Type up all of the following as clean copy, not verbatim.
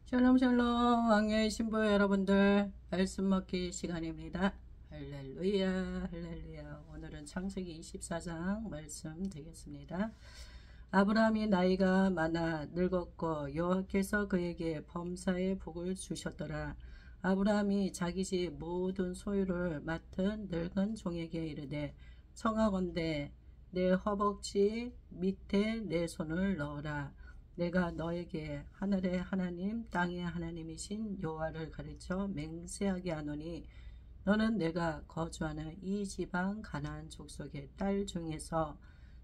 샬롬 왕녀의 신부 여러분들, 말씀 먹기 시간입니다. 할렐루야 할렐루야. 오늘은 창세기 24장 말씀 되겠습니다. 아브라함이 나이가 많아 늙었고 여호와께서 그에게 범사의 복을 주셨더라. 아브라함이 자기 집 모든 소유를 맡은 늙은 종에게 이르되, 청하건대 내 허벅지 밑에 내 손을 넣어라. 내가 너에게 하늘의 하나님 땅의 하나님이신 여호와를 가르쳐 맹세하게 하노니, 너는 내가 거주하는 이 지방 가나안 족속의 딸 중에서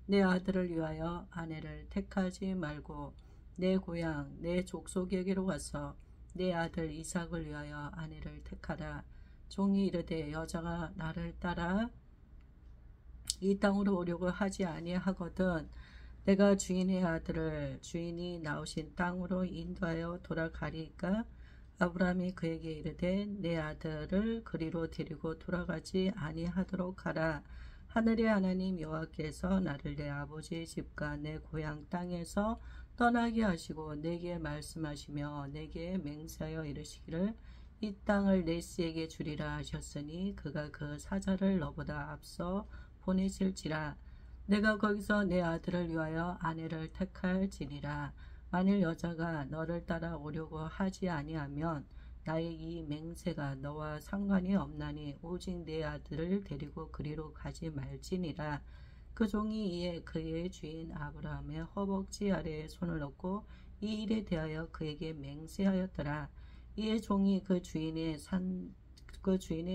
내 아들을 위하여 아내를 택하지 말고 내 고향 내 족속에게로 와서 내 아들 이삭을 위하여 아내를 택하라. 종이 이르되, 여자가 나를 따라 이 땅으로 오려고 하지 아니하거든 내가 주인의 아들을 주인이 나오신 땅으로 인도하여 돌아가리까? 아브라함이 그에게 이르되, 내 아들을 그리로 데리고 돌아가지 아니하도록 하라. 하늘의 하나님 여호와께서 나를 내 아버지의 집과 내 고향 땅에서 떠나게 하시고 내게 말씀하시며 내게 맹세하여 이르시기를, 이 땅을 네시에게 주리라 하셨으니 그가 그 사자를 너보다 앞서 보내실지라. 내가 거기서 내 아들을 위하여 아내를 택할지니라. 만일 여자가 너를 따라 오려고 하지 아니하면 나의 이 맹세가 너와 상관이 없나니 오직 내 아들을 데리고 그리로 가지 말지니라. 그 종이 이에 그의 주인 아브라함의 허벅지 아래에 손을 넣고 이 일에 대하여 그에게 맹세하였더라. 이에 종이 그 주인의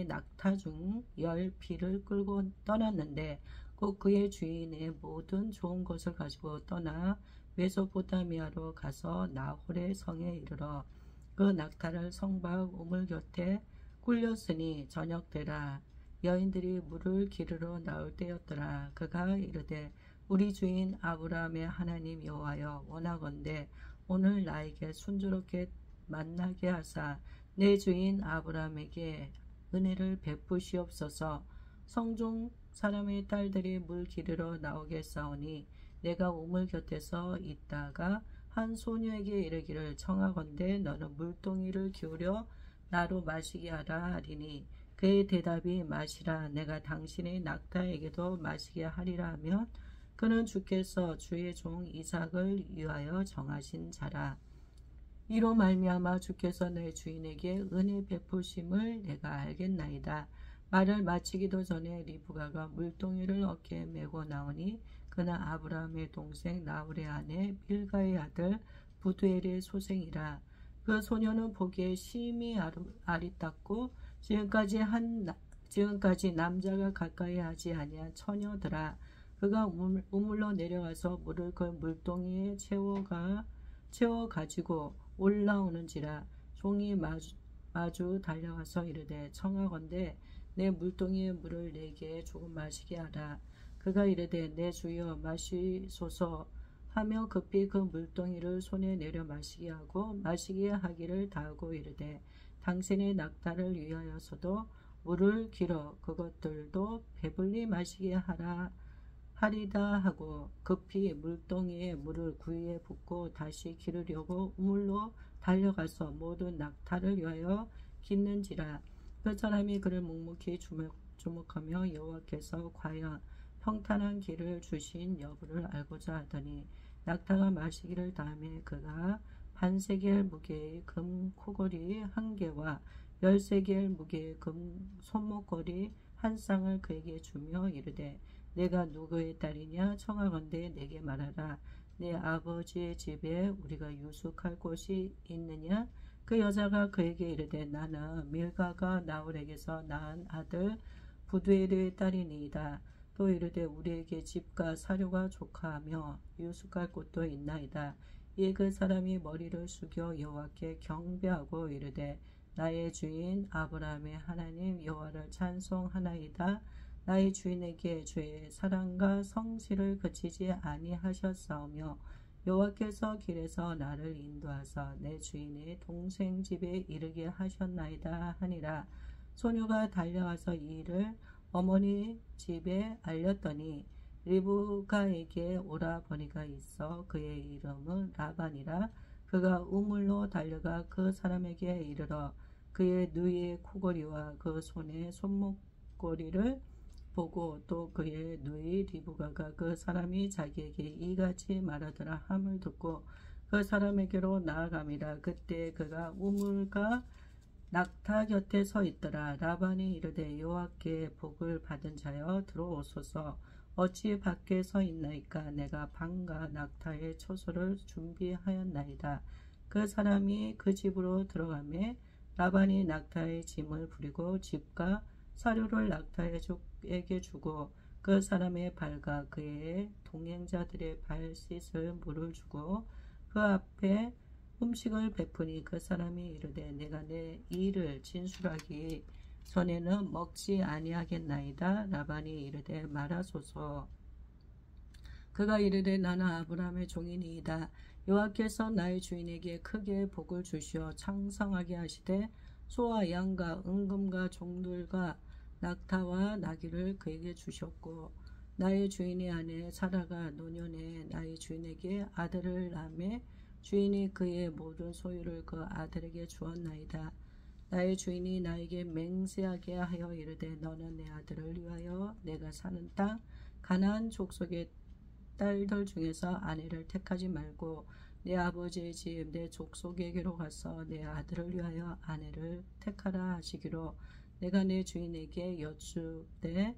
낙타 중 10피를 끌고 떠났는데, 곧 그의 주인의 모든 좋은 것을 가지고 떠나 메소포타미아로 가서 나홀의 성에 이르러 그 낙타를 성 밖 우물 곁에 굴렸으니 저녁되라. 여인들이 물을 기르러 나올 때였더라. 그가 이르되, 우리 주인 아브라함의 하나님 여호와여, 원하건대 오늘 나에게 순조롭게 만나게 하사 내 주인 아브라함에게 은혜를 베푸시옵소서. 성중 사람의 딸들이 물 기르러 나오겠사오니 내가 우물 곁에서 있다가 한 소녀에게 이르기를, 청하건대 너는 물동이를 기울여 나로 마시게 하라 하리니, 그의 대답이, 마시라. 내가 당신의 낙타에게도 마시게 하리라 하면, 그는 주께서 주의 종 이삭을 위하여 정하신 자라. 이로 말미암아 주께서 내 주인에게 은혜 베푸심을 내가 알겠나이다. 말을 마치기도 전에 리브가가 물동이를 어깨에 메고 나오니, 그는 아브라함의 동생 나홀의 아내 밀가의 아들 부두엘의 소생이라. 그 소녀는 보기에 심히 아리따고 지금까지 남자가 가까이 하지 아니한 처녀더라. 그가 우물로 내려가서 물을 그 물동이에 채워 가지고 올라오는지라. 종이 마주 달려가서 이르되, 청하건대 내 물동이의 물을 내게 조금 마시게 하라. 그가 이르되, 내 주여 마시소서 하며 급히 그 물동이를 손에 내려 마시게 하고 마시게 하기를 다하고 이르되, 당신의 낙타를 위하여서도 물을 길어 그것들도 배불리 마시게 하리다 하고 급히 물동이에 물을 구이에 붓고 다시 기르려고 우물로 달려가서 모든 낙타를 위하여 깃는지라. 그 사람이 그를 묵묵히 주목하며 여호와께서 과연 평탄한 길을 주신 여부를 알고자 하더니, 낙타가 마시기를 다음에 그가 반세겔 무게의 금 코걸이 1개와 10세겔 무게의 금 손목걸이 1쌍을 그에게 주며 이르되, 내가 누구의 딸이냐? 청하건대 내게 말하라. 내 아버지의 집에 우리가 유숙할 곳이 있느냐? 그 여자가 그에게 이르되, 나는 밀가가 나홀에게서 낳은 아들 부두엘의 딸이니이다. 또 이르되, 우리에게 집과 사료가 조카하며 유숙할 곳도 있나이다. 이에 그 사람이 머리를 숙여 여호와께 경배하고 이르되, 나의 주인 아브라함의 하나님 여호와를 찬송하나이다. 나의 주인에게 주의 사랑과 성실을 그치지 아니하셨사오며 여호와께서 길에서 나를 인도하사 내 주인의 동생 집에 이르게 하셨나이다 하니라. 소녀가 달려와서 이 일을 어머니 집에 알렸더니, 리브가에게 오라버니가 있어 그의 이름은 라반이라. 그가 우물로 달려가 그 사람에게 이르러 그의 누이의 코골이와 그 손의 손목고리를 보고 또 그의 누이 리브가가 그 사람이 자기에게 이같이 말하더라 함을 듣고 그 사람에게로 나아감이라. 그때 그가 우물가 낙타 곁에 서 있더라. 라반이 이르되 여호와께 복을 받은 자여 들어오소서. 어찌 밖에 서 있나이까. 내가 방과 낙타의 초소를 준비하였나이다. 그 사람이 그 집으로 들어가매 라반이 낙타의 짐을 부리고 집과 사료를 낙타에게 주고 그 사람의 발과 그의 동행자들의 발 씻을 물을 주고 그 앞에 음식을 베푸니 그 사람이 이르되 내가 내 일을 진술하기 전에는 먹지 아니하겠나이다. 라반이 이르되 말하소서. 그가 이르되 나는 아브라함의 종이니이다. 여호와께서 나의 주인에게 크게 복을 주시어 창성하게 하시되 소와 양과 은금과 종들과 낙타와 나귀를 그에게 주셨고 나의 주인의 아내 사라가 노년에 나의 주인에게 아들을 낳음에 주인이 그의 모든 소유를 그 아들에게 주었나이다. 나의 주인이 나에게 맹세하게 하여 이르되 너는 내 아들을 위하여 내가 사는 땅 가나안 족속의 딸들 중에서 아내를 택하지 말고 내 아버지의 집 내 족속에게로 가서 내 아들을 위하여 아내를 택하라 하시기로 내가 내 주인에게 여쭈되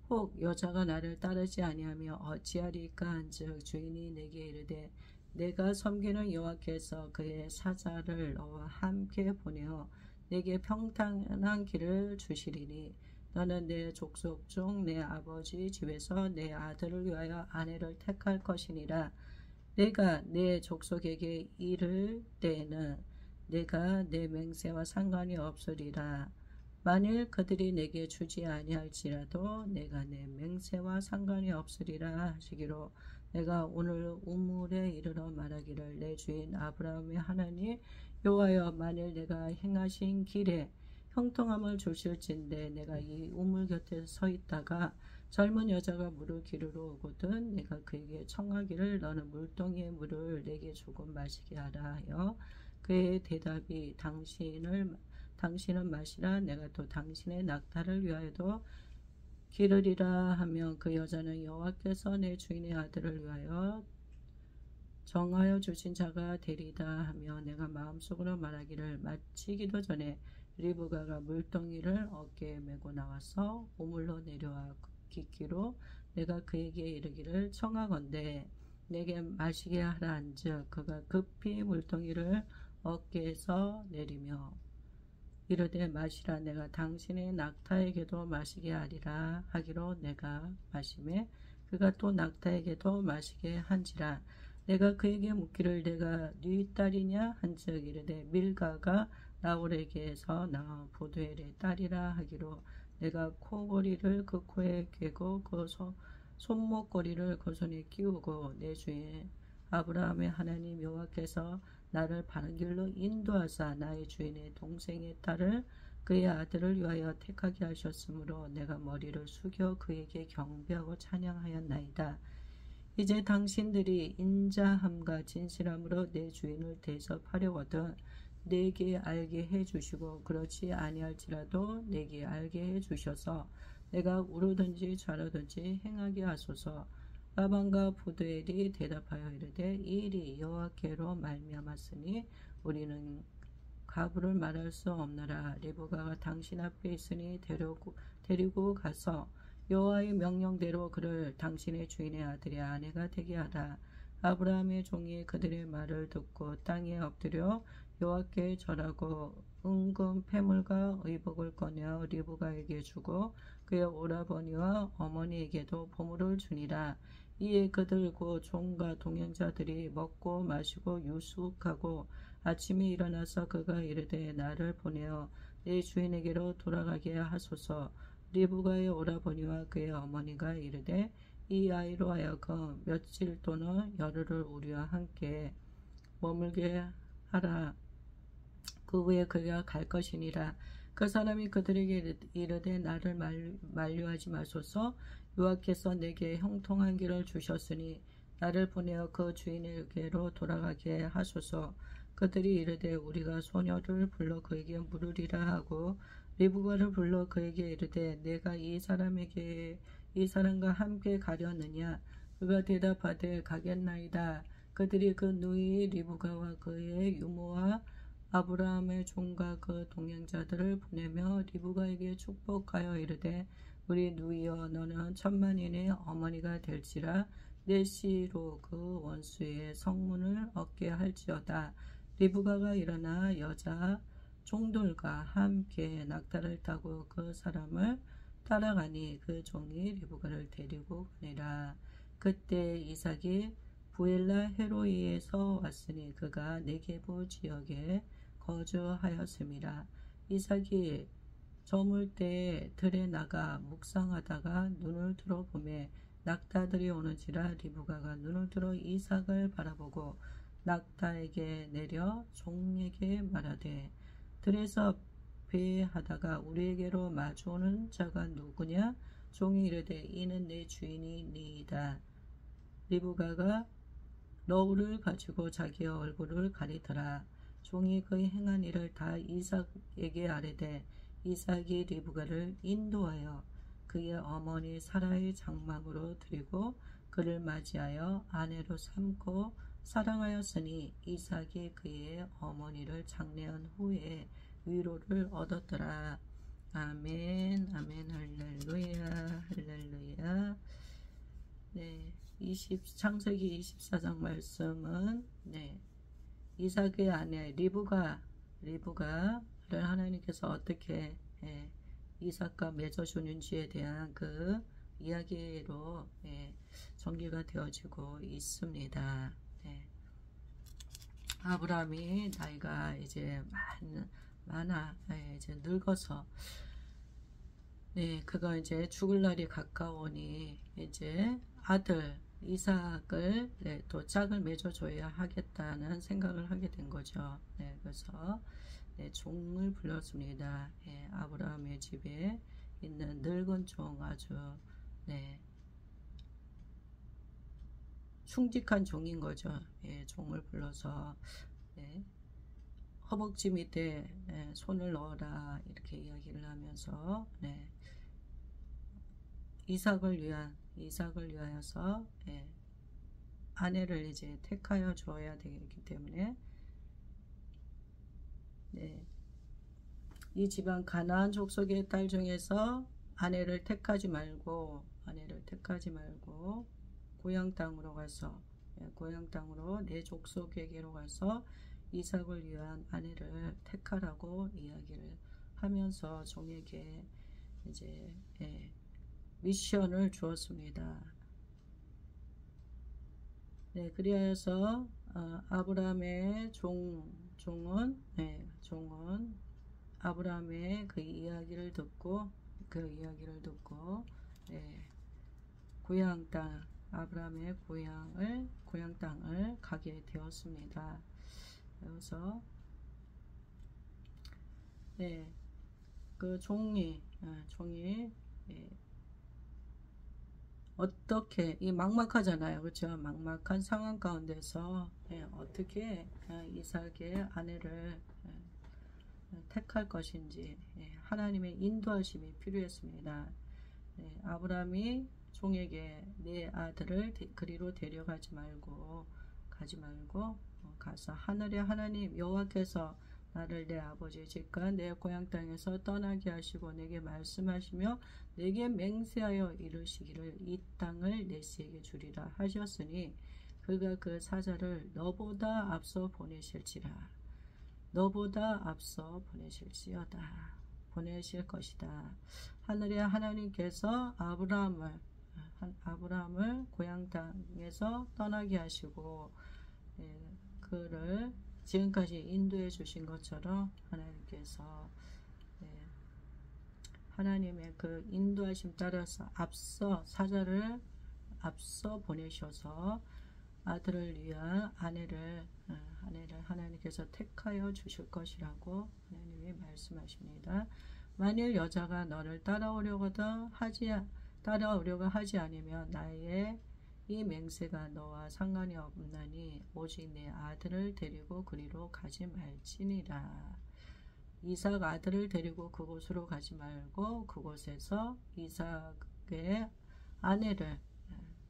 혹 여자가 나를 따르지 아니하며 어찌하리까 한즉 주인이 내게 이르되 내가 섬기는 여호와께서 그의 사자를 너와 함께 보내어 내게 평탄한 길을 주시리니 너는 내 족속 중 내 아버지 집에서 내 아들을 위하여 아내를 택할 것이니라. 내가 내 족속에게 이를 때에는 내가 내 맹세와 상관이 없으리라. 만일 그들이 내게 주지 아니할지라도 내가 내 맹세와 상관이 없으리라 하시기로 내가 오늘 우물에 이르러 말하기를 내 주인 아브라함의 하나님 여호와여 만일 내가 행하신 길에 형통함을 주실진데 내가 이 우물 곁에 서 있다가 젊은 여자가 물을 기르러 오거든 내가 그에게 청하기를 너는 물동이의 물을 내게 조금 마시게 하라 하여 그의 대답이 당신은 마시라 내가 또 당신의 낙타를 위하여도 기르리라 하며 그 여자는 여호와께서 내 주인의 아들을 위하여 정하여 주신 자가 되리다 하며 내가 마음속으로 말하기를 마치기도 전에 리브가가 물동이를 어깨에 메고 나와서 우물로 내려와 깃기로 내가 그에게 이르기를 청하건대 내게 마시게 하라 한즉 그가 급히 물동이를 어깨에서 내리며 이르되 마시라 내가 당신의 낙타에게도 마시게 하리라 하기로 내가 마시매 그가 또 낙타에게도 마시게 한지라. 내가 그에게 묻기를 내가 네 딸이냐 한즉 이르되 밀가가 라울에게서 나와 보두엘의 딸이라 하기로 내가 코고리를 그 코에 꿰고 그 손목고리를 그 손에 끼우고 내 주인 아브라함의 하나님 여호와께서 나를 바른 길로 인도하사 나의 주인의 동생의 딸을 그의 아들을 위하여 택하게 하셨으므로 내가 머리를 숙여 그에게 경배하고 찬양하였나이다. 이제 당신들이 인자함과 진실함으로 내 주인을 대접하려거든 내게 알게 해주시고 그렇지 아니할지라도 내게 알게 해주셔서 내가 우로든지 좌로든지 행하게 하소서. 라반과 보드엘이 대답하여 이르되 이 일이 여호와께로 말미암았으니 우리는 가부를 말할 수 없노라. 리브가가 당신 앞에 있으니 데리고 가서 여호와의 명령대로 그를 당신의 주인의 아들의 아내가 되게 하라. 아브라함의 종이 그들의 말을 듣고 땅에 엎드려 여호와께 절하고 은금 패물과 의복을 꺼내어 리브가에게 주고 그의 오라버니와 어머니에게도 보물을 주니라. 이에 그들 곧 종과 동행자들이 먹고 마시고 유숙하고 아침에 일어나서 그가 이르되 나를 보내어 내 주인에게로 돌아가게 하소서. 리브가의 오라버니와 그의 어머니가 이르되 이 아이로 하여금 며칠 또는 열흘을 우리와 함께 머물게 하라. 그 후에 그가 갈 것이니라. 그 사람이 그들에게 이르되 나를 만류하지 마소서. 여호와께서 내게 형통한 길을 주셨으니 나를 보내어 그 주인에게로 돌아가게 하소서. 그들이 이르되 우리가 소녀를 불러 그에게 물으리라 하고 리브가를 불러 그에게 이르되 내가 이 사람과 함께 가려느냐. 그가 대답하되 가겠나이다. 그들이 그 누이 리브가와 그의 유모와 아브라함의 종과 그 동행자들을 보내며 리브가에게 축복하여 이르되 우리 누이여 너는 천만인의 어머니가 될지라 내 씨로 그 원수의 성문을 얻게 할지어다. 리브가가 일어나 여자 종들과 함께 낙타를 타고 그 사람을 따라가니 그 종이 리브가를 데리고 가니라. 그때 이삭이 부엘라 헤로이에서 왔으니 그가 네게부 지역에 거주하였음이라. 이삭이 저물 때에 들에 나가 묵상하다가 눈을 들어 보매 낙타들이 오는지라. 리브가가 눈을 들어 이삭을 바라보고 낙타에게 내려 종에게 말하되 들에서 배하다가 우리에게로 마주오는 자가 누구냐. 종이 이르되 이는 내 주인이니이다. 리브가가 너울을 가지고 자기의 얼굴을 가리더라. 종이 그의 행한 일을 다 이삭에게 아뢰되 이삭이 리브가를 인도하여 그의 어머니 사라의 장막으로 들이고 그를 맞이하여 아내로 삼고 사랑하였으니 이삭이 그의 어머니를 장례한 후에 위로를 얻었더라. 아멘 아멘 할렐루야 할렐루야. 네, 창세기 24장 말씀은 이삭의 아내 리브가를 하나님께서 어떻게 이삭과 맺어주는지에 대한 그 이야기로 전개가 되어지고 있습니다. 아브라함이 나이가 이제 많아 이제 늙어서 그가 이제 죽을 날이 가까우니 이제 아들 이삭을 또 짝을 맺어줘야 하겠다는 생각을 하게 된 거죠. 그래서 종을 불렀습니다. 아브라함의 집에 있는 늙은 종 아주 충직한 종인 거죠. 종을 불러서 허벅지 밑에 손을 넣어라 이렇게 이야기를 하면서 이삭을 위하여서 아내를 이제 택하여 줘야 되기 때문에 이 집안 가나안 족속의 딸 중에서 아내를 택하지 말고 고향 땅으로 가서 고향 땅으로 내 족속에게로 가서 이삭을 위한 아내를 택하라고 이야기를 하면서 종에게 이제 미션을 주었습니다. 그리하여서 아브라함의 종은 아브라함의 그 이야기를 듣고 고향 땅 아브라함의 고향 땅을 가게 되었습니다. 그래서 그 종이 어떻게 이 막막하잖아요, 그렇죠? 막막한 상황 가운데서 어떻게 이삭의 아내를 택할 것인지 하나님의 인도하심이 필요했습니다. 아브라함이 종에게 내 아들을 그리로 데려가지 말고 가서 하늘의 하나님 여호와께서 나를 내 아버지 집과 내 고향 땅에서 떠나게 하시고 내게 말씀하시며 내게 맹세하여 이르시기를 이 땅을 내 씨에게 주리라 하셨으니 그가 그 사자를 너보다 앞서 보내실 것이다. 하늘의 하나님께서 아브라함을 고향 땅에서 떠나게 하시고 그를 지금까지 인도해 주신 것처럼 하나님께서 하나님의 그 인도하심 따라서 사자를 앞서 보내셔서 아들을 위한 아내를 하나님께서 택하여 주실 것이라고 하나님이 말씀하십니다. 만일 여자가 너를 따라오려고 하지 않으면 나의 이 맹세가 너와 상관이 없나니 오직 내 아들을 데리고 그리로 가지 말지니라. 이삭 아들을 데리고 그곳으로 가지 말고 그곳에서 이삭의 아내를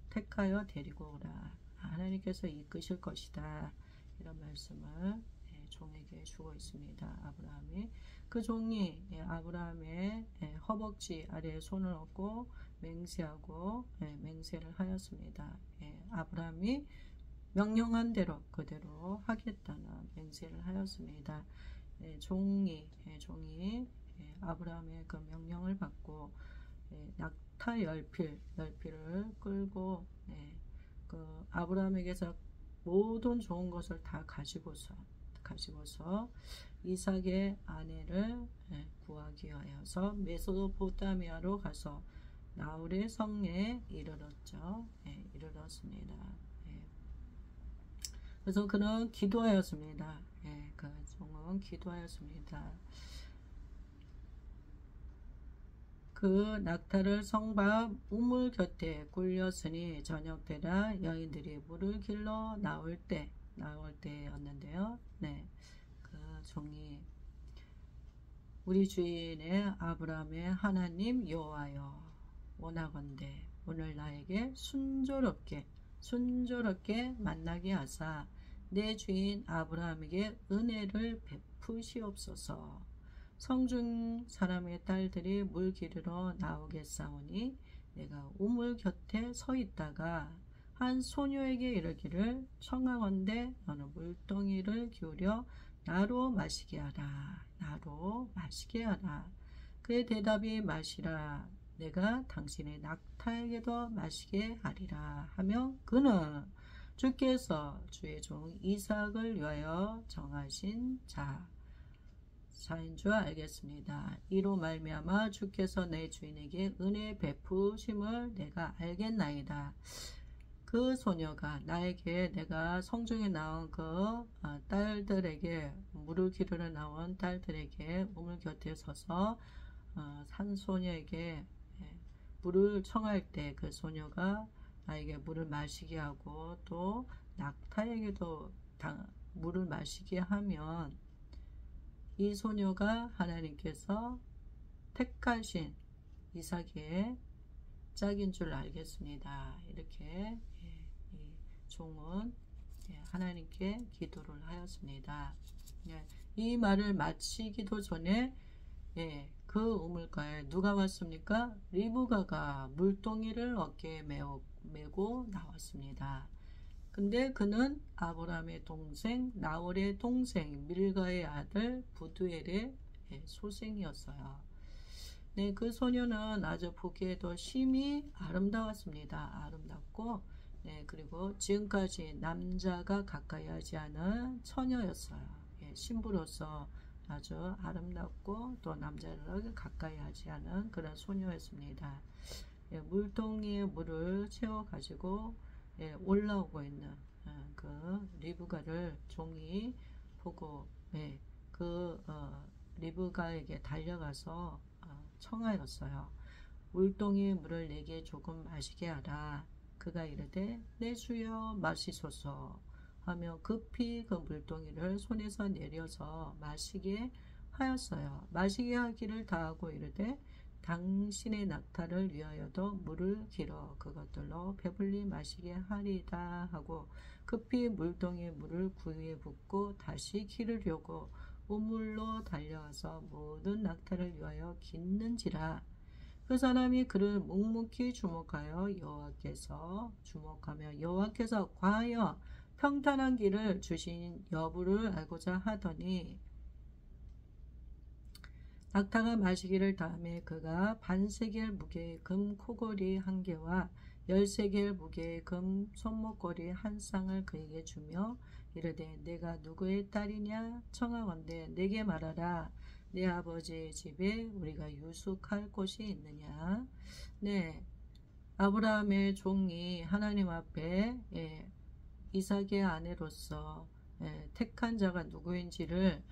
택하여 데리고 오라. 하나님께서 이끄실 것이다. 이런 말씀을 종에게 주고 있습니다. 아브라함이 그 종이 아브라함의 허벅지 아래에 손을 얹고 맹세하고 맹세를 하였습니다. 아브라함이 명령한 대로 그대로 하겠다는 맹세를 하였습니다. 종이 아브라함의 그 명령을 받고 낙타 열필을 끌고 그 아브라함에게서 모든 좋은 것을 다 가지고서 이삭의 아내를 구하기 위하여서 메소포타미아로 가서 나홀의 성에 이르렀습니다. 그래서 그는 기도하였습니다. 그 종은 기도하였습니다. 그 낙타를 성밖 우물 곁에 굴렸으니 저녁때라 여인들이 물을 길러 나올 때였는데요. 그 종이 우리 주인의 아브라함의 하나님 여호와여 원하건대 오늘 나에게 순조롭게 만나게 하사 내 주인 아브라함에게 은혜를 베푸시옵소서. 성중 사람의 딸들이 물 기르러 나오겠사오니 내가 우물 곁에 서 있다가 한 소녀에게 이르기를 청하건대 너는 물동이를 기울여 나로 마시게 하라. 그의 대답이 마시라. 내가 당신의 낙타에게도 마시게 하리라 하며 그는 주께서 주의 종 이삭을 위하여 정하신 자인 줄 알겠습니다. 이로 말미암아 주께서 내 주인에게 은혜 베푸심을 내가 알겠나이다. 그 소녀가 나에게 내가 성중에 나온 그 딸들에게 물을 기르러 나온 딸들에게 우물 곁에 서서 산 소녀에게 물을 청할 때 그 소녀가 나에게 물을 마시게 하고 또 낙타에게도 물을 마시게 하면 이 소녀가 하나님께서 택하신 이삭의 짝인 줄 알겠습니다. 이렇게 이 종은 하나님께 기도를 하였습니다. 이 말을 마치기도 전에 그 우물가에 누가 왔습니까? 리브가가 물동이를 어깨에 메고 나왔습니다. 근데 그는 아브라함의 동생 나홀의 동생 밀가의 아들 부두엘의 소생이었어요. 그 소녀는 아주 보기에도 심히 아름다웠습니다. 아름답고 그리고 지금까지 남자가 가까이 하지 않은 처녀였어요. 신부로서 아주 아름답고 또 남자를 가까이 하지 않은 그런 소녀였습니다. 물동이에 물을 채워 가지고 올라오고 있는 그 리브가를 종이 보고 그 리브가에게 달려가서 청하였어요. 물동이의 물을 내게 조금 마시게 하라. 그가 이르되 내 주여 마시소서 하며 급히 그 물동이를 손에서 내려서 마시게 하였어요. 마시게 하기를 다하고 이르되 당신의 낙타를 위하여도 물을 길어 그것들로 배불리 마시게 하리다 하고 급히 물동이의 물을 구유에 붓고 다시 기르려고 우물로 달려와서 모든 낙타를 위하여 깃는지라. 그 사람이 그를 묵묵히 주목하며 여호와께서 과하여 평탄한 길을 주신 여부를 알고자 하더니 낙타가 마시기를 다음에 그가 반세겔 무게의 금 코골이 한 개와 10세겔 무게의 금 손목걸이 한 쌍을 그에게 주며 이르되 내가 누구의 딸이냐 청하건대 내게 말하라. 내 아버지의 집에 우리가 유숙할 곳이 있느냐. 아브라함의 종이 하나님 앞에 이삭의 아내로서 택한 자가 누구인지를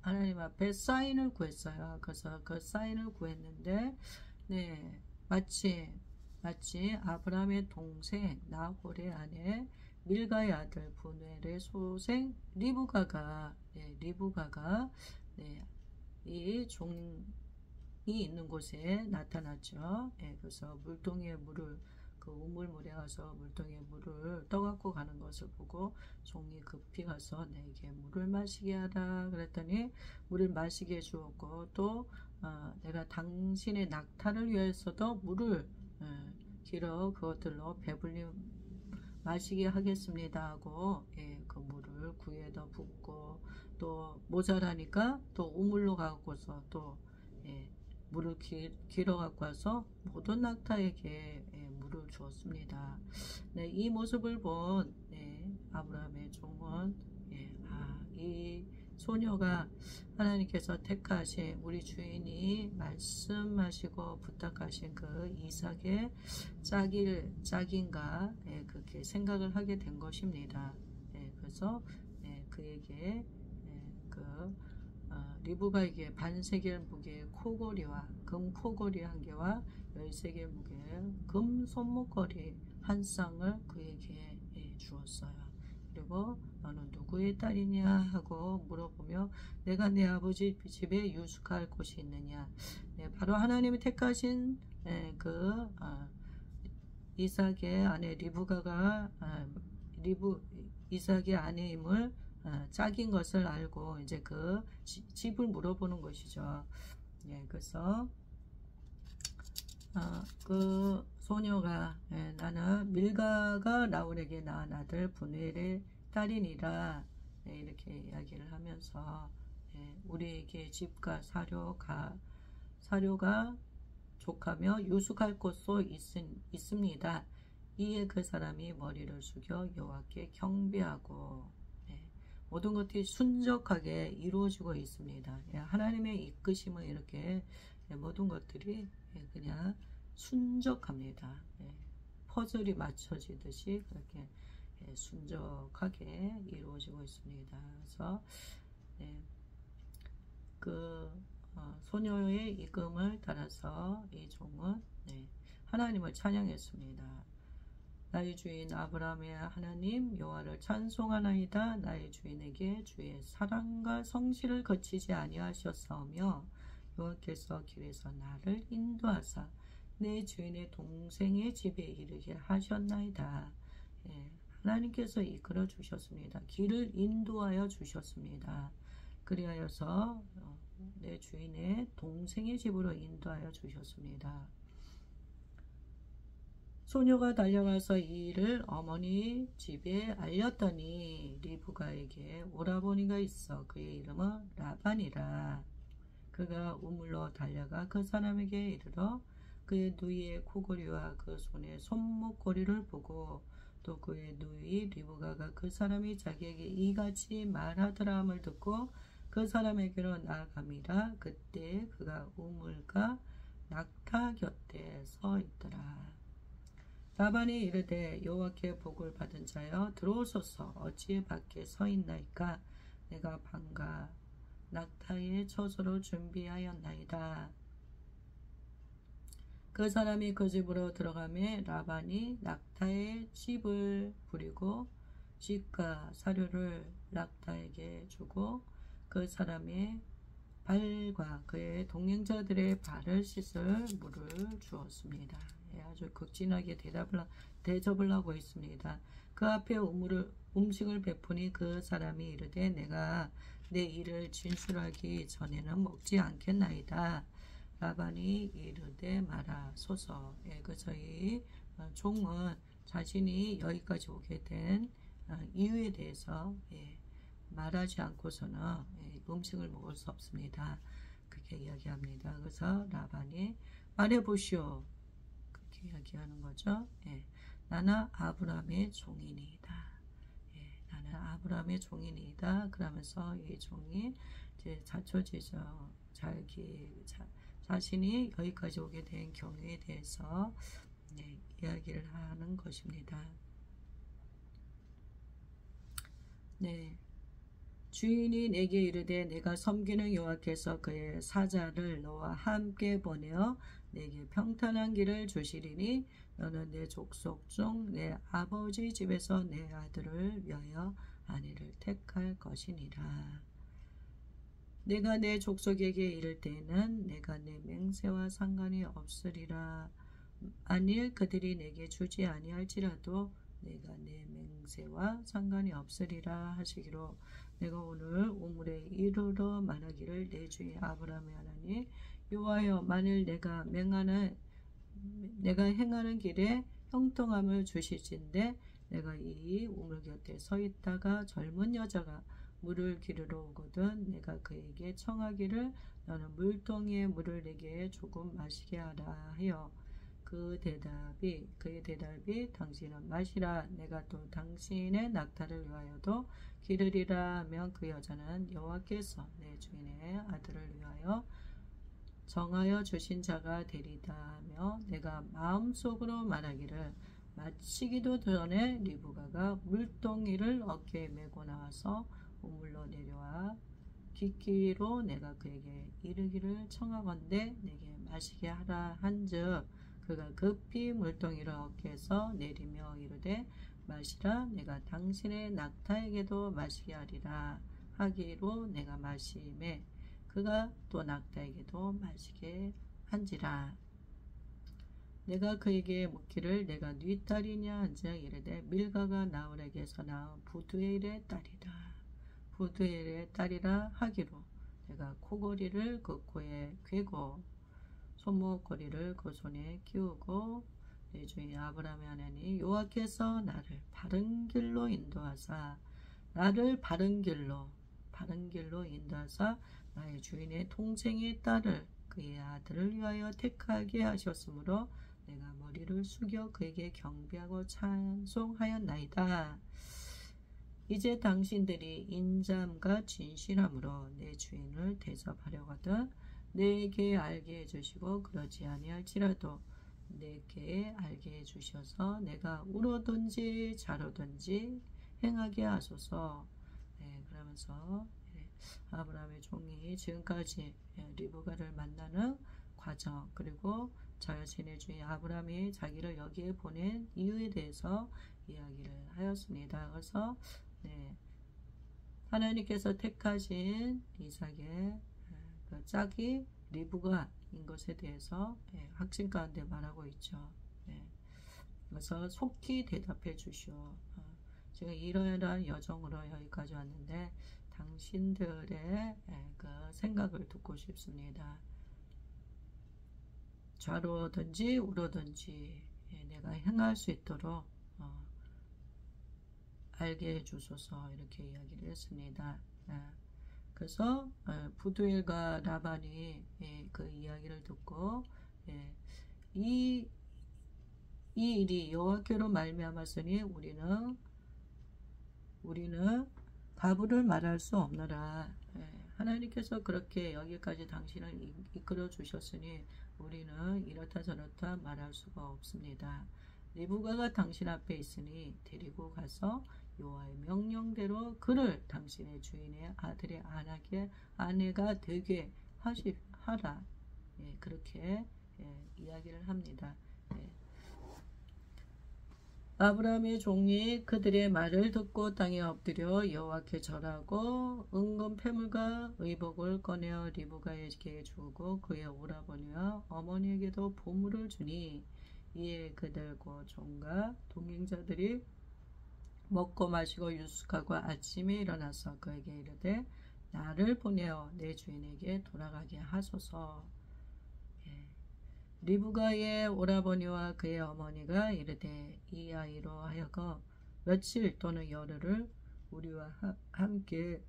하나님 앞에 사인을 구했어요. 그래서 그 사인을 구했는데 마치 마치 아브라함의 동생 나홀의 아내 밀가의 아들 분웰의 소생 리브가가 이 종이 있는 곳에 나타났죠. 그래서 물동이에 물을 그 우물물에 가서 물동이에 물을 떠갖고 가는 것을 보고 종이 급히 가서 내게 물을 마시게 하라 그랬더니 물을 마시게 해주었고 또 내가 당신의 낙타를 위해서도 물을 길어 그것들로 배불리 마시게 하겠습니다 하고 그 물을 구에다 붓고 또 모자라니까 또 우물로 가고서 또 물을 길어 갖고 와서 모든 낙타에게 물을 주었습니다. 네, 이 모습을 본 아브라함의 종은 이 소녀가 하나님께서 택하신 우리 주인이 말씀하시고 부탁하신 그 이삭의 짝인가 그렇게 생각을 하게 된 것입니다. 그래서 그에게 리브가에게 반세겔 무게의 코걸이와 금 코걸이 한 개와 13개 무게의 금 손목걸이 한 쌍을 그에게 주었어요. 그리고 너는 누구의 딸이냐 하고 물어보며 내가 내 아버지 집에 유숙할 곳이 있느냐. 바로 하나님이 택하신 이삭의 아내 리브가가 이삭의 아내임을 짝인 것을 알고 이제 그 집을 물어보는 것이죠. 그래서 그 소녀가 나는 밀가가 나홀에게 낳은 아들 분웰의 딸이니라 이렇게 이야기를 하면서 우리에게 집과 사료가 족하며 유숙할 곳도 있습니다. 이에 그 사람이 머리를 숙여 여호와께 경배하고 모든 것들이 순적하게 이루어지고 있습니다. 하나님의 이끄심은 이렇게 모든 것들이 그냥 순적합니다. 퍼즐이 맞춰지듯이 그렇게 순적하게 이루어지고 있습니다. 그래서 소녀의 이끔을 따라서 이 종은 하나님을 찬양했습니다. 나의 주인 아브라함의 하나님 여호와를 찬송하나이다. 나의 주인에게 주의 사랑과 성실을 거치지 아니하셨사오며 여호와께서 길에서 나를 인도하사 내 주인의 동생의 집에 이르게 하셨나이다. 하나님께서 이끌어 주셨습니다. 길을 인도하여 주셨습니다. 그리하여서 내 주인의 동생의 집으로 인도하여 주셨습니다. 소녀가 달려가서 이 일을 어머니 집에 알렸더니 리브가에게 오라버니가 있어 그의 이름은 라반이라. 그가 우물로 달려가 그 사람에게 이르러 그의 누이의 코고리와 그 손의 손목고리를 보고 또 그의 누이 리브가가 그 사람이 자기에게 이같이 말하더라함을 듣고 그 사람에게로 나아감이라. 그때 그가 우물가 낙타 곁에 서 있더라. 라반이 이르되 여호와께 복을 받은 자여 들어오소서. 어찌 밖에 서 있나이까. 내가 방가 낙타의 처소로 준비하였나이다. 그 사람이 그 집으로 들어가매 라반이 낙타의 칩을 부리고 칩과 사료를 낙타에게 주고 그 사람의 발과 그의 동행자들의 발을 씻을 물을 주었습니다. 아주 극진하게 대접을 하고 있습니다. 그 앞에 음식을 베푸니 그 사람이 이르되 내가 내 일을 진술하기 전에는 먹지 않겠나이다. 라반이 이르되 말하소서. 그래서 이 종은 자신이 여기까지 오게 된 이유에 대해서 말하지 않고서는 음식을 먹을 수 없습니다. 그렇게 이야기합니다. 그래서 라반이 말해보시오. 그렇게 이야기하는 거죠. 나는 아브라함의 종이니이다. 나는 아브라함의 종이니이다. 그러면서 이 종이 이제 자초지죠. 자신이 여기까지 오게 된 경우에 대해서 이야기를 하는 것입니다. 주인이 내게 이르되 내가 섬기는 여호와께서 그의 사자를 너와 함께 보내어 내게 평탄한 길을 주시리니 너는 내 족속 중 내 아버지 집에서 내 아들을 위하여 아내를 택할 것이니라. 내가 내 족속에게 이를 때에는 내가 내 맹세와 상관이 없으리라. 만일 그들이 내게 주지 아니할지라도 내가 내 맹세와 상관이 없으리라 하시기로, 내가 오늘 우물에 이르러 말하기를 내 주인 아브라함의 하나님 여호와여, 만일 내가 행하는 길에 형통함을 주실진데 내가 이 우물 곁에 서 있다가 젊은 여자가 물을 기르러 오거든 내가 그에게 청하기를 너는 물동이에 물을 내게 조금 마시게 하라 하여 그의 대답이 당신은 마시라, 내가 또 당신의 낙타를 위하여도 기르리라 하면 그 여자는 여호와께서 내 주인의 아들을 위하여 정하여 주신 자가 되리다 하며, 내가 마음속으로 말하기를 마치기도 전에 리브가가 물동이를 어깨에 메고 나와서 우물로 내려와 깃기로 내가 그에게 이르기를 청하건대 내게 마시게 하라 한즉 그가 급히 물동이를 어깨에서 내리며 이르되 마시라, 내가 당신의 낙타에게도 마시게 하리라 하기로 내가 마시매 그가 또 낙타에게도 마시게 한지라. 내가 그에게 묻기를 내가 네 딸이냐 한즉 이르되 밀가가 나홀에게서 낳은 부두엘의 딸이라. 부두엘의 딸이라 하기로 내가 코고리를 그 코에 꿰고 손목고리를 그 손에 끼우고 내 주인 아브라함의 하나님 여호와께서 나를 바른 길로 인도하사 인도하사 나의 주인의 동생의 딸을 그의 아들을 위하여 택하게 하셨으므로 내가 머리를 숙여 그에게 경배하고 찬송하였나이다. 이제 당신들이 인자함과 진실함으로 내 주인을 대접하려거든 내게 알게 해주시고 그러지 아니할지라도 내게 알게 해주셔서 내가 울어든지 자로든지 행하게 하소서. 그러면서 아브라함의 종이 지금까지 리브가를 만나는 과정, 그리고 자신의 주인 아브라함이 자기를 여기에 보낸 이유에 대해서 이야기를 하였습니다. 그래서 하나님께서 택하신 이삭의 그 짝이 리브가인 것에 대해서 확신 가운데 말하고 있죠. 그래서 속히 대답해 주시오. 제가 이러한 여정으로 여기까지 왔는데 당신들의 그 생각을 듣고 싶습니다. 좌로든지 우로든지 내가 행할 수 있도록 알게 해주소서 이렇게 이야기를 했습니다. 그래서 부두엘과 라반이 그 이야기를 듣고 이 일이 여호와께로 말미암았으니 우리는 가부를 말할 수 없노라. 하나님께서 그렇게 여기까지 당신을 이끌어 주셨으니 우리는 이렇다 저렇다 말할 수가 없습니다. 리브가가 당신 앞에 있으니 데리고 가서 여호와의 명령대로 그를 당신의 주인의 아들의 아내가 되게 하라. 그렇게 이야기를 합니다. 아브라함의 종이 그들의 말을 듣고 땅에 엎드려 여호와께 절하고 은금 패물과 의복을 꺼내어 리브가에게 주고 그의 오라버니와 어머니에게도 보물을 주니 이에 그들 곧 종과 동행자들이 먹고 마시고 유숙하고 아침에 일어나서 그에게 이르되 나를 보내어 내 주인에게 돌아가게 하소서. 리브가의 오라버니와 그의 어머니가 이르되 이 아이로 하여금 며칠 또는 열흘을 우리와 함께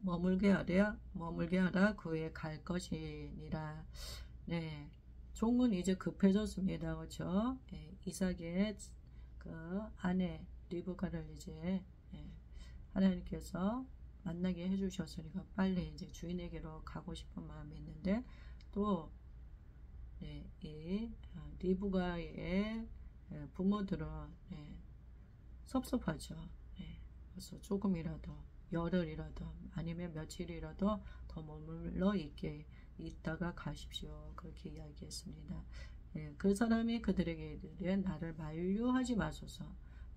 머물게 하라 그에 갈 것이니라. 종은 이제 급해졌습니다. 그렇죠? 이삭의 그 아내 리브가를 이제 하나님께서 만나게 해주셨으니까 빨리 이제 주인에게로 가고 싶은 마음이 있는데 또 이 리브가의 부모들은 섭섭하죠. 그래서 조금이라도 열흘이라도 아니면 며칠이라도 더 머물러 있다가 가십시오. 그렇게 이야기했습니다. 그 사람이 그들에게 이르되 나를 만류하지 마소서.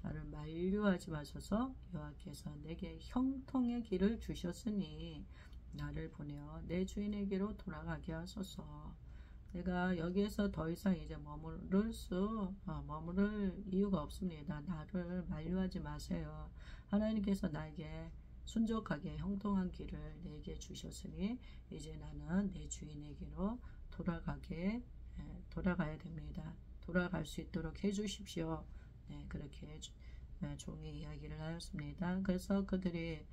나를 만류하지 마소서. 여호와께서 내게 형통의 길을 주셨으니 나를 보내어 내 주인에게로 돌아가게 하소서. 내가 여기에서 더 이상 이제 머무를 이유가 없습니다. 나를 만류하지 마세요. 하나님께서 나에게 순종하게 형통한 길을 내게 주셨으니 이제 나는 내 주인에게로 돌아가야 됩니다. 돌아갈 수 있도록 해주십시오. 그렇게 종이 이야기를 하였습니다. 그래서 그들이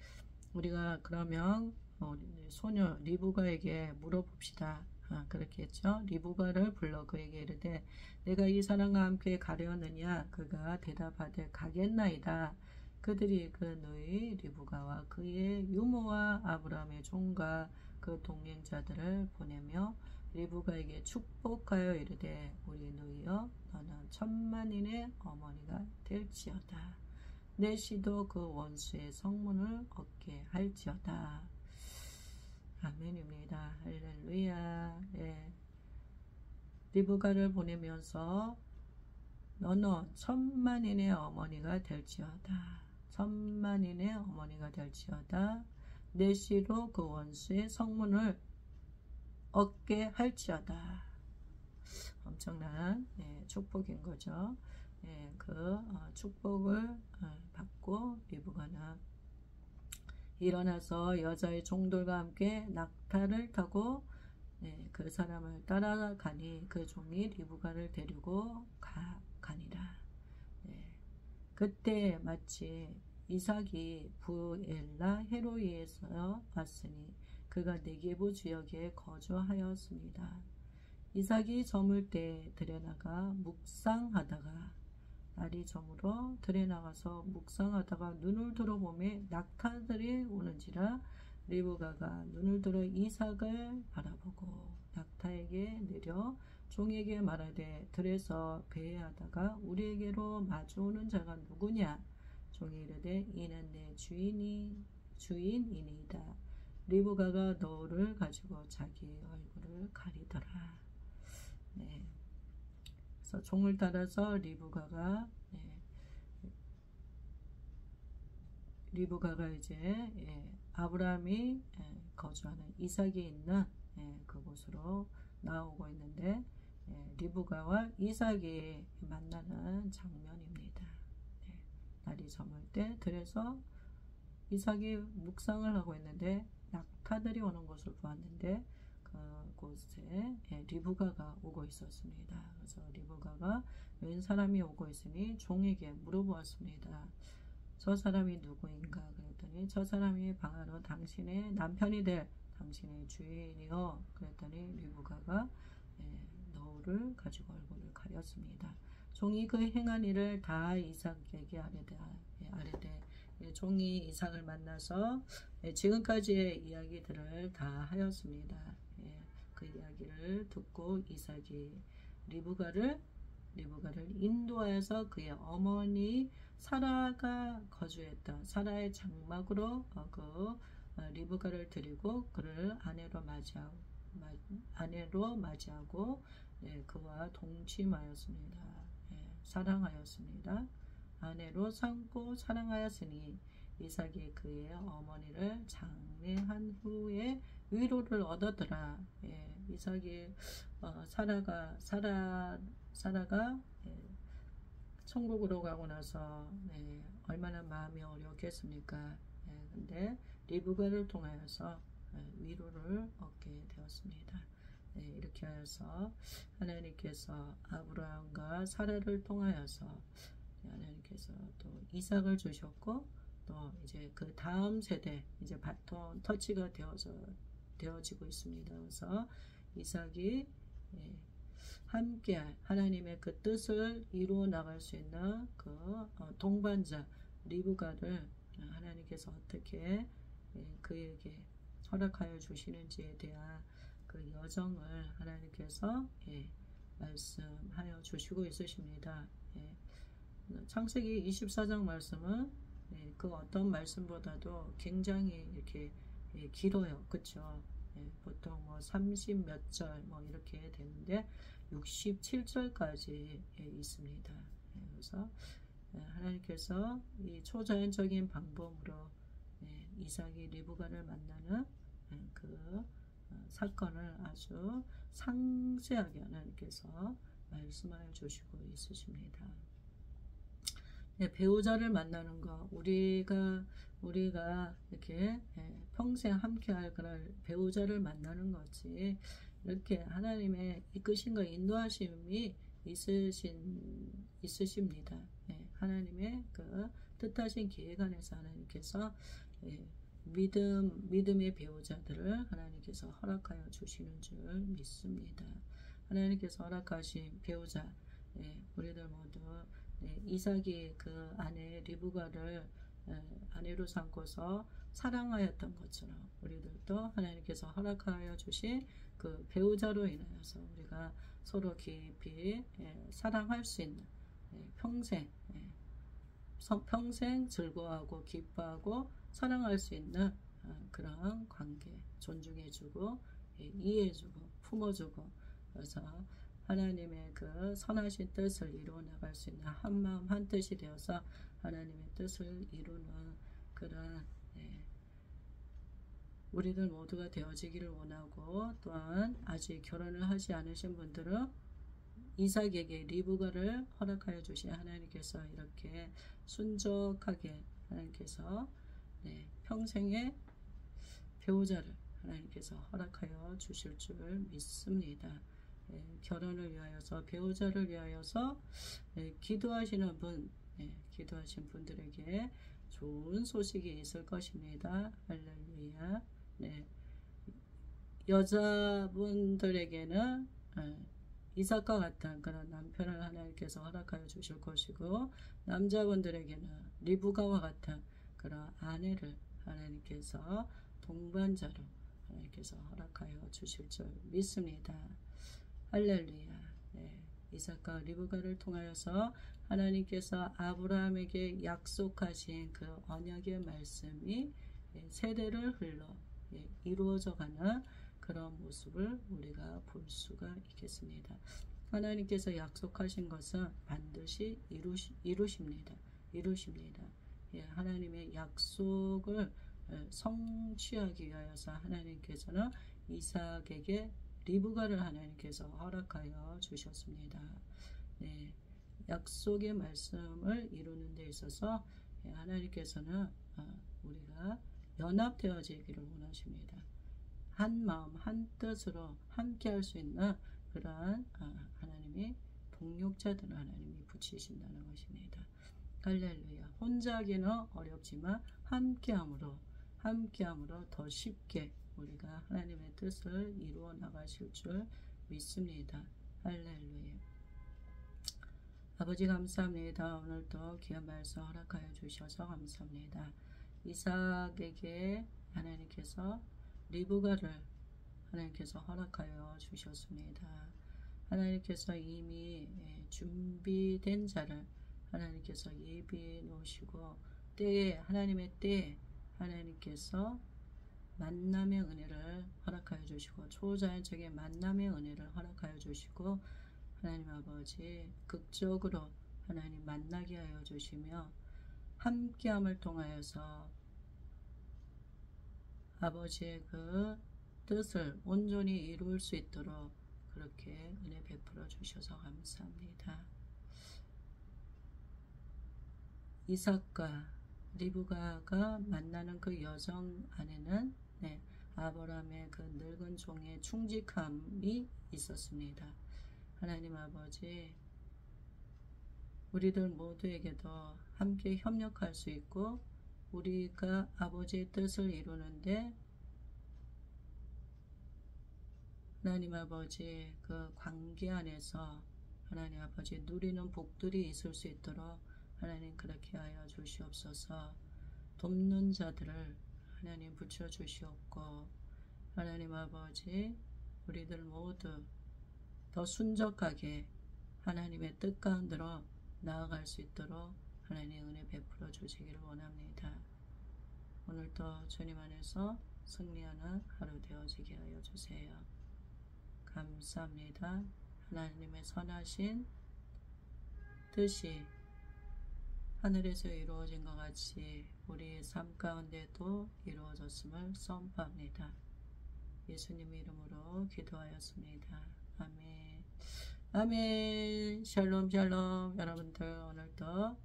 우리가 그러면 소녀 리브가에게 물어봅시다. 그렇게 했죠. 리브가를 불러 그에게 이르되 내가 이 사람과 함께 가려느냐. 그가 대답하되 가겠나이다. 그들이 그 너희 리브가와 그의 유모와 아브라함의 종과 그 동행자들을 보내며 리브가에게 축복하여 이르되 우리 너희여 너는 천만인의 어머니가 될지어다. 내 시도 그 원수의 성문을 얻게 할지어다. 아멘입니다. 할렐루야. 리브가를 보내면서 너는 천만인의 어머니가 될지어다. 천만인의 어머니가 될지어다. 내 씨로 그 원수의 성문을 얻게 할지어다. 엄청난 축복인 거죠. 그 축복을 받고 리브가는 일어나서 여자의 종들과 함께 낙타를 타고 그 사람을 따라가니 그 종이 리브가를 데리고 가니라. 그때 마치 이삭이 부엘라 헤로이에서 왔으니 그가 네게부 지역에 거주하였습니다. 이삭이 저물 때 들여나가 묵상하다가 날이 저물어 들여나가서 묵상하다가 눈을 들어보매 낙타들이 오는지라 리브가가 눈을 들어 이삭을 바라보고 낙타에게 내려 종에게 말하되 들에서 배회하다가 우리에게로 마주오는 자가 누구냐. 종이 이르되 이는 내 주인이니이다. 리브가가 너울을 가지고 자기의 얼굴을 가리더라. 그래서 종을 따라서 리브가가 이제 아브라함이 거주하는 이삭이 있는 그곳으로 나오고 있는데 리브가와 이삭이 만나는 장면입니다. 날이 저물 때 들에서 이삭이 묵상을 하고 있는데 낙타들이 오는 것을 보았는데 그곳에 리브가가 오고 있었습니다. 그래서 리브가가 웬 사람이 오고 있으니 종에게 물어보았습니다. 저 사람이 누구인가? 그랬더니 저 사람이 방하로 당신의 남편이 될 당신의 주인이요. 그랬더니 리브가가 너울을 가지고 얼굴을 가렸습니다. 종이 그 행한 일을 다 이삭에게 아뢰되 종이 이삭을 만나서 지금까지의 이야기들을 다 하였습니다. 그 이야기를 듣고 이삭이 리브가를 인도하여서 그의 어머니 사라가 거주했던 사라의 장막으로 리브가를 드리고 그를 아내로 맞이하고 그와 동침하였습니다. 사랑하였습니다. 아내로 삼고 사랑하였으니 이삭이 그의 어머니를 장례한 후에 위로를 얻었더라. 이삭이 사라가 천국으로 가고 나서 얼마나 마음이 어려웠겠습니까? 근데 리브가를 통하여서 위로를 얻게 되었습니다. 이렇게 하여서 하나님께서 아브라함과 사라를 통하여서 하나님께서 또 이삭을 주셨고 또 이제 그 다음 세대 이제 바톤 터치가 되어지고 있습니다. 그래서 이삭이 함께 하나님의 그 뜻을 이루어 나갈 수 있는 그 동반자 리브가를 하나님께서 어떻게 그에게 허락하여 주시는지에 대한 그 여정을 하나님께서 말씀하여 주시고 있으십니다. 창세기 24장 말씀은 그 어떤 말씀보다도 굉장히 이렇게 길어요. 그쵸? 보통 뭐 30몇 절 뭐 이렇게 되는데 67절까지 있습니다. 그래서 하나님께서 이 초자연적인 방법으로 이삭이 리브가를 만나는 그 사건을 아주 상세하게 하나님께서 말씀하여 주시고 있으십니다. 배우자를 만나는 거, 우리가 이렇게 평생 함께할 그런 배우자를 만나는 거지, 이렇게 하나님의 이끄신과 인도하심이 있으십니다. 하나님의 그 뜻하신 계획 안에서 하나님께서 믿음의 배우자들을 하나님께서 허락하여 주시는 줄 믿습니다. 하나님께서 허락하신 배우자, 우리들 모두 이삭이 그 아내 리브가를 아내로 삼고서 사랑하였던 것처럼 우리들도 하나님께서 허락하여 주신 그 배우자로 인하여서 우리가 서로 깊이 사랑할 수 있는, 평생 즐거워하고 기뻐하고 사랑할 수 있는 그런 관계, 존중해주고 이해해주고 품어주고, 그래서 하나님의 그 선하신 뜻을 이루어 나갈 수 있는 한마음 한뜻이 되어서 하나님의 뜻을 이루는 그런 우리들 모두가 되어지기를 원하고, 또한 아직 결혼을 하지 않으신 분들은 이삭에게 리브가를 허락하여 주신 하나님께서 이렇게 순적하게 하나님께서 평생의 배우자를 하나님께서 허락하여 주실 줄 믿습니다. 결혼을 위하여서, 배우자를 위하여서 기도하시는 분, 기도하신 분들에게 좋은 소식이 있을 것입니다. 할렐루야. 여자분들에게는 이삭과 같은 그런 남편을 하나님께서 허락하여 주실 것이고, 남자분들에게는 리브가와 같은 그런 아내를 하나님께서 동반자로 하나님께서 허락하여 주실 줄 믿습니다. 할렐루야. 이삭과 리브가를 통하여서 하나님께서 아브라함에게 약속하신 그 언약의 말씀이 세대를 흘러 이루어져가는 그런 모습을 우리가 볼 수가 있겠습니다. 하나님께서 약속하신 것은 반드시 이루십니다. 하나님의 약속을 성취하기 위하여서 하나님께서는 이삭에게 리브가를 하나님께서 허락하여 주셨습니다. 약속의 말씀을 이루는 데 있어서 하나님께서는 우리가 연합되어지기를 원하십니다. 한 마음 한 뜻으로 함께 할 수 있는 그러한 하나님이 동력자들을 하나님이 붙이신다는 것입니다. 할렐루야. 혼자 하기는 어렵지만 함께함으로 더 쉽게 우리가 하나님의 뜻을 이루어 나가실 줄 믿습니다. 할렐루야. 아버지 감사합니다. 오늘도 귀한 말씀 허락하여 주셔서 감사합니다. 이삭에게 하나님께서 리브가를 하나님께서 허락하여 주셨습니다. 하나님께서 이미 준비된 자를 하나님께서 예비해 놓으시고, 하나님의 때에 하나님께서 만남의 은혜를 허락하여 주시고, 초자연적인 만남의 은혜를 허락하여 주시고, 하나님 아버지 극적으로 하나님 만나게 하여 주시며, 함께함을 통하여서 아버지의 그 뜻을 온전히 이룰 수 있도록 그렇게 은혜 베풀어 주셔서 감사합니다. 이삭과 리브가가 만나는 그 여정 안에는 아브라함의 그 늙은 종의 충직함이 있었습니다. 하나님 아버지, 우리들 모두에게도 함께 협력할 수 있고, 우리가 아버지의 뜻을 이루는데 하나님 아버지 그 관계 안에서 하나님 아버지 누리는 복들이 있을 수 있도록 하나님 그렇게 하여 주시옵소서. 돕는 자들을 하나님 붙여 주시옵고, 하나님 아버지 우리들 모두 더 순적하게 하나님의 뜻 가운데로 나아갈 수 있도록 하나님 은혜 베풀어 주시기를 원합니다. 오늘도 주님 안에서 승리하는 하루 되어지게 하여 주세요. 감사합니다. 하나님의 선하신 뜻이 하늘에서 이루어진 것 같이 우리의 삶 가운데도 이루어졌음을 선포합니다. 예수님 이름으로 기도하였습니다. 아멘. 아멘. 샬롬 샬롬. 여러분들 오늘도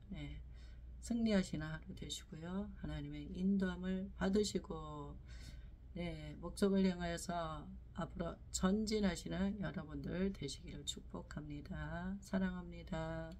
승리하시는 하루 되시고요. 하나님의 인도함을 받으시고 목적을 향하여서 앞으로 전진하시는 여러분들 되시기를 축복합니다. 사랑합니다.